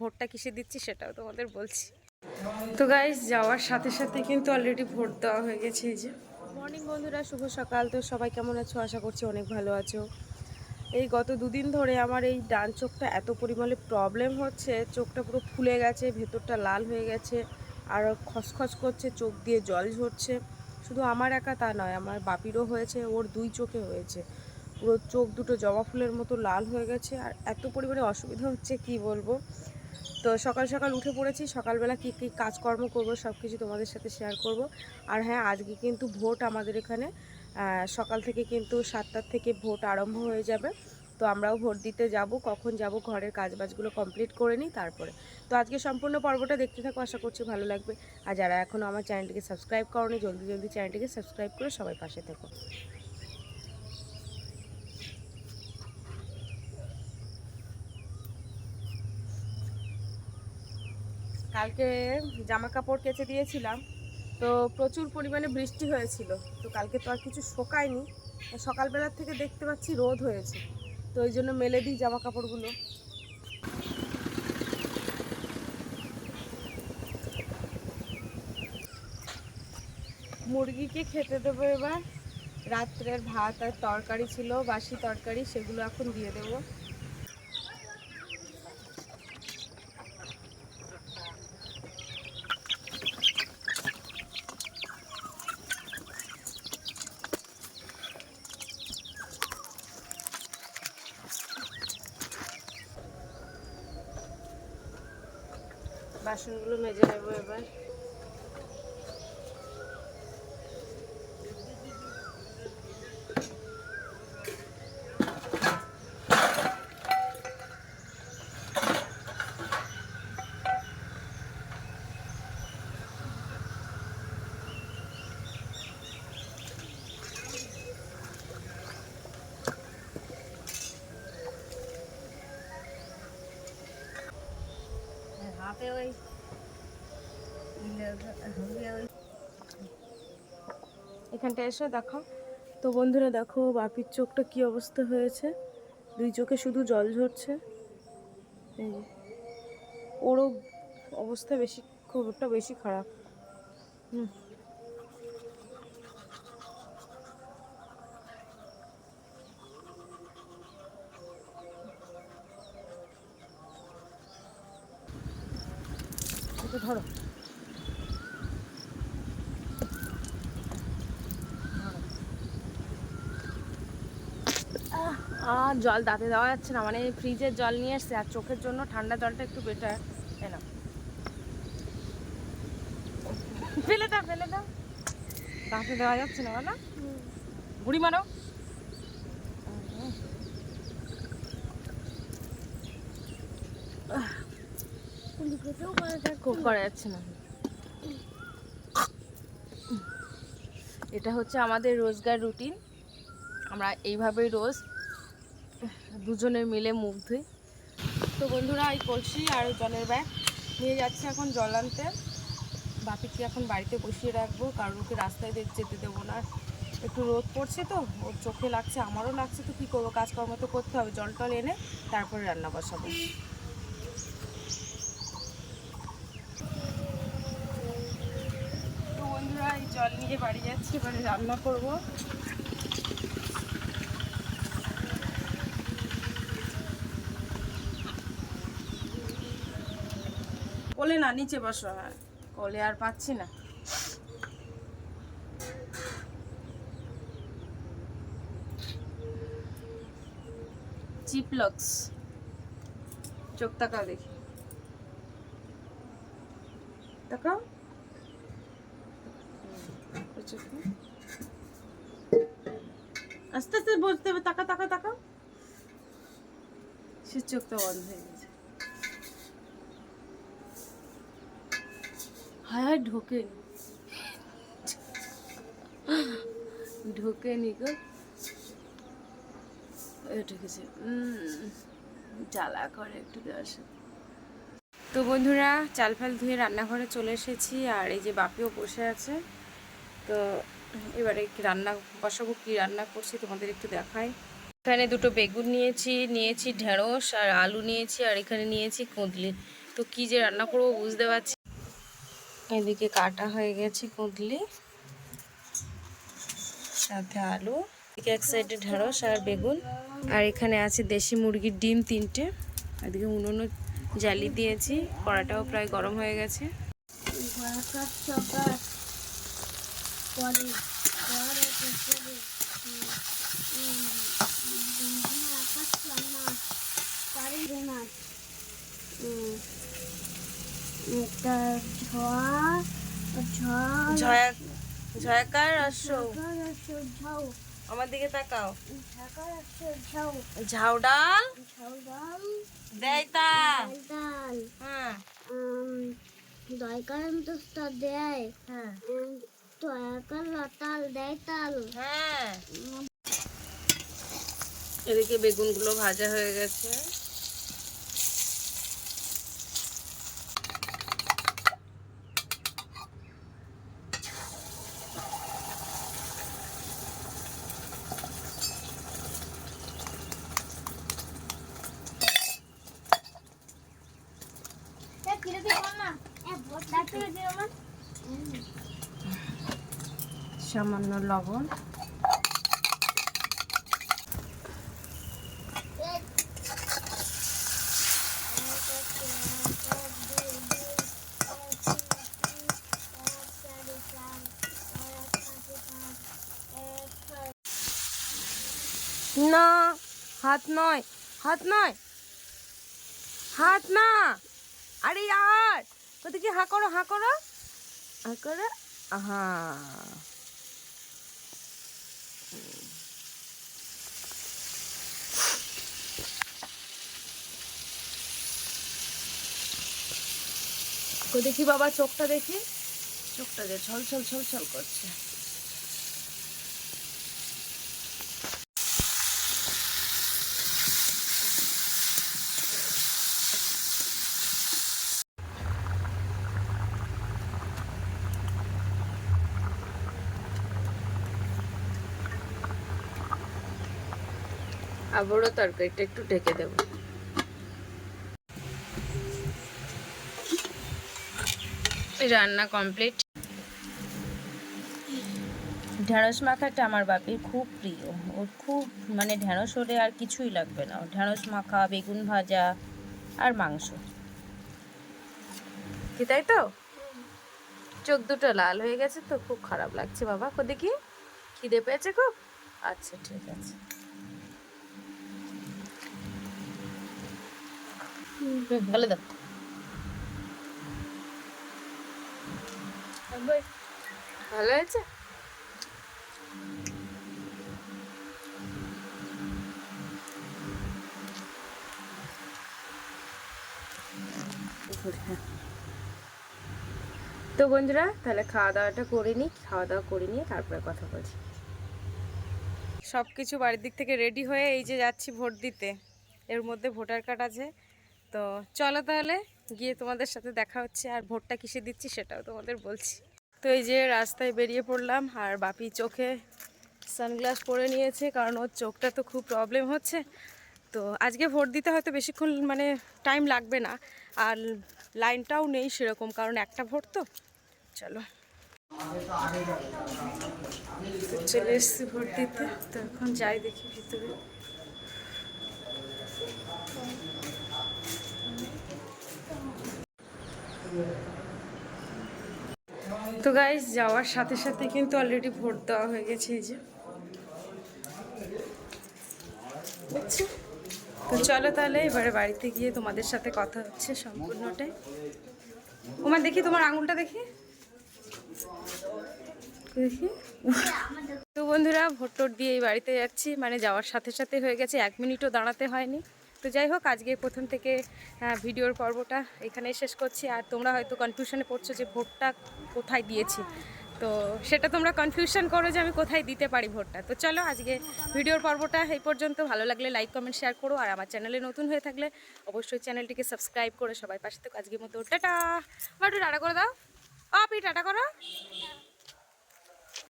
ভোটটা কিসে দিচ্ছি সেটাও তোমাদের বলছি। তো গাইস যাওয়ার সাথে সাথে কিন্তু অলরেডি ভোট দেওয়া হয়ে গেছে। এই যে মর্নিং বন্ধুরা, শুভ সকাল। তো সবাই কেমন আছো? আশা করছি অনেক ভালো আছো। এই গত দুদিন ধরে আমার এই ডান চোখটা এত পরিমাণে প্রবলেম হচ্ছে, চোখটা পুরো ফুলে গেছে, ভেতরটা লাল হয়ে গেছে, আর খসখস করছে, চোখ দিয়ে জল ঝরছে। শুধু আমার একা তা নয়, আমার বাপিরও হয়েছে, ওর দুই চোখে হয়েছে। পুরো চোখ দুটো জবা ফুলের মতো লাল হয়ে গেছে, আর এত পরিমাণে অসুবিধা হচ্ছে কি বলবো। তো সকাল সকাল উঠে পড়েছি, সকালবেলা কী কী কাজকর্ম করব সব কিছু তোমাদের সাথে শেয়ার করব। আর হ্যাঁ, আজকে কিন্তু ভোট আমাদের এখানে সকাল থেকে কিন্তু 7টার থেকে ভোট আরম্ভ হয়ে যাবে। তো আমরাও ভোট দিতে যাব। কখন যাব, ঘরের কাজবাজগুলো কমপ্লিট করে নিই তারপরে। তো আজকে সম্পূর্ণ পর্বটা দেখতে থাকো, আশা করছি ভালো লাগবে। আর যারা এখনও আমার চ্যানেলটিকে সাবস্ক্রাইব করোনি, জলদি জলদি চ্যানেলটিকে সাবস্ক্রাইব করে সবাই পাশে থেকো। কালকে জামা কাপড় কেচে দিয়েছিলাম, তো প্রচুর পরিমাণে বৃষ্টি হয়েছিল। তো কালকে তো আর কিছু শোকায়নি, সকালবেলার থেকে দেখতে পাচ্ছি রোদ হয়েছে, তো ওই জন্য মেলে দিই জামা কাপড়গুলো। মুরগিকে খেতে দেবো এবার। রাত্রের ভাত আর তরকারি ছিল, বাসি তরকারি, সেগুলো এখন দিয়ে দেবো। বাসনগুলো মেজে নেবো এবার। এখানটা এসে দেখো। তো বন্ধুরা দেখো, বাপির চোখটা কি অবস্থা হয়েছে, দুই চোখে শুধু জল ঝরছে। এই যে ওরও অবস্থা বেশি, খুবটা বেশি খারাপ। হুম, এটা ধরো। আর জল দাঁতে দেওয়া যাচ্ছে না, মানে ফ্রিজের জল নিয়ে এসছে, আর চোখের জন্য ঠান্ডা জলটা একটু বেটার। না, ফেলে দাও ফেলে দাও, দাঁতে দেওয়া যাচ্ছে না বলো, বুড়ি মারো। খুব করা যাচ্ছে না। এটা হচ্ছে আমাদের রোজগার রুটিন, আমরা এইভাবেই রোজ দুজনে মিলে মুখ ধুই। তো বন্ধুরা, এই কলসি আর জলের ব্যাগ নিয়ে যাচ্ছে এখন জল আনতে। বাপিকে এখন বাড়িতে বসিয়ে রাখবো, কারণ ওকে রাস্তায় যেতে দেবো না। একটু রোদ পড়ছে তো, ওর চোখে লাগছে, আমারও লাগছে, তো কী করবো, কাজকর্ম তো করতে হবে। জল টল এনে তারপরে রান্না বসাবো। তো বন্ধুরা, এই জল নিয়ে বাড়ি যাচ্ছি, এবারে রান্না করবো। কোলে না, নিচে বসো। হ্যাঁ, কোলে আর পাচ্ছি না। চিপলক্স, চোখ তাকাও দেখি, তাকাও। আস্তে আস্তে বলতে হবে, তাকা তাকা তাকাও। সে চোখটা বন্ধ হয়ে গেছে। হায় ঢোকে ঢোকেনি গো, ঢুকেছে। জ্বালা করে একটু দেওয়ার সাথে। তো বন্ধুরা, চাল ফাল ধুয়ে রান্নাঘরে চলে এসেছি, আর এই যে বাপিও বসে আছে। তো এবারে রান্না বসাবো, কি রান্না করছি তোমাদের একটু দেখাই। এখানে দুটো বেগুন নিয়েছি, ঢেঁড়স আর আলু নিয়েছি, আর এখানে নিয়েছি কুঁদলি। তো কি যে রান্না করবো বুঝতে পারছি। এদিকে কাটা হয়ে গেছে কুঁদলি, সাথে আলু, এদিকে এক সাইডে ঢেঁড়স আর বেগুন, আর এখানে আছে দেশি মুরগির ডিম 3টে। এদিকে উনুনও জ্বালি দিয়েছি, কড়াটাও প্রায় গরম হয়ে গেছে। ঝয়াকার আসো, আমার দিকে তাকাও। ঝাউ ডাল দেয় তা, হ্যাঁ দয়কার তো দেয়, হ্যাঁ দয়াকার তাল দেয় তাল, হ্যাঁ। এদিকে বেগুনগুলো ভাজা হয়ে গেছে। সামান্য লবণ, না হাত নয়, হাত নয়, হাত না, আরে यार ওদিকে হা করো, হা করো, হা করো, হা। দেখি বাবা চোখটা দেখি, চোখটা যে ছল ছল ছল ছল করছে। আবারও তরকারিটা একটু ঢেকে দেব। রান্না কমপ্লিট। ঢেঁড়স মাখাটা আমার বাপির খুব প্রিয়, ওর খুব মানে ঢেঁড়স হলে আর কিছুই লাগবে না, ঢেঁড়স মাখা, বেগুন ভাজা আর মাংস। কি তাই তো? চোখ দুটো লাল হয়ে গেছে তো, খুব খারাপ লাগছে বাবা। দেখি খিদে পেয়েছে খুব? আচ্ছা ঠিক আছে। ভালো দাও, ভালো হয়েছে। তো বন্ধুরা তাহলে খাওয়া দাওয়াটা করে নিই, খাওয়া দাওয়া করে নিয়ে তারপরে কথা বলছি। সব কিছু বাড়ির দিক থেকে রেডি হয়ে এই যে যাচ্ছি ভোট দিতে। এর মধ্যে ভোটার কার্ড আছে, তো চলো তাহলে গিয়ে তোমাদের সাথে দেখা হচ্ছে, আর ভোটটা কিসে দিচ্ছি সেটাও তোমাদের বলছি। তো এই যে রাস্তায় বেরিয়ে পড়লাম, আর বাপি চোখে সানগ্লাস পরে নিয়েছে কারণ ওর চোখটা তো খুব প্রবলেম হচ্ছে। তো আজকে ভোট দিতে হয়তো বেশিক্ষণ মানে টাইম লাগবে না, আর লাইনটাও নেই সেরকম, কারণ একটা ভোট তো। চলো চলে এসছি ভোট দিতে, তো এখন যাই দেখি ভিতরে। তো গাইস যাওয়ার সাথে সাথে কিন্তু অলরেডি ভোট দেওয়া হয়ে গেছে, এই যে বুঝছো। তো চলো তাহলে এবারে বাড়িতে গিয়ে তোমাদের সাথে কথা হচ্ছে সম্পূর্ণটাই। ওমা দেখি তোমার আঙুলটা দেখি দেখি। তো বন্ধুরা ভোট টোট দিয়ে এই বাড়িতে যাচ্ছি, মানে যাওয়ার সাথে সাথে হয়ে গেছে, 1 মিনিটও দাঁড়াতে হয়নি। তো যাই হোক আজকে প্রথম থেকে ভিডিওর পর্বটা এখানেই শেষ করছি। আর তোমরা হয়তো কনফিউশনে পড়ছো যে ভোটটা কোথায় দিয়েছি, তো সেটা তোমরা কনফিউশন করো যে আমি কোথায় দিতে পারি ভোটটা। তো চলো আজকে ভিডিওর পর্বটা এই পর্যন্ত। ভালো লাগলে লাইক কমেন্ট শেয়ার করো, আর আমার চ্যানেলে নতুন হয়ে থাকলে অবশ্যই চ্যানেলটিকে সাবস্ক্রাইব করে সবাই পাশে থেকে। আজকের মতো টাটা, একটু টাটা করে দাও, আপনি টাটা করো।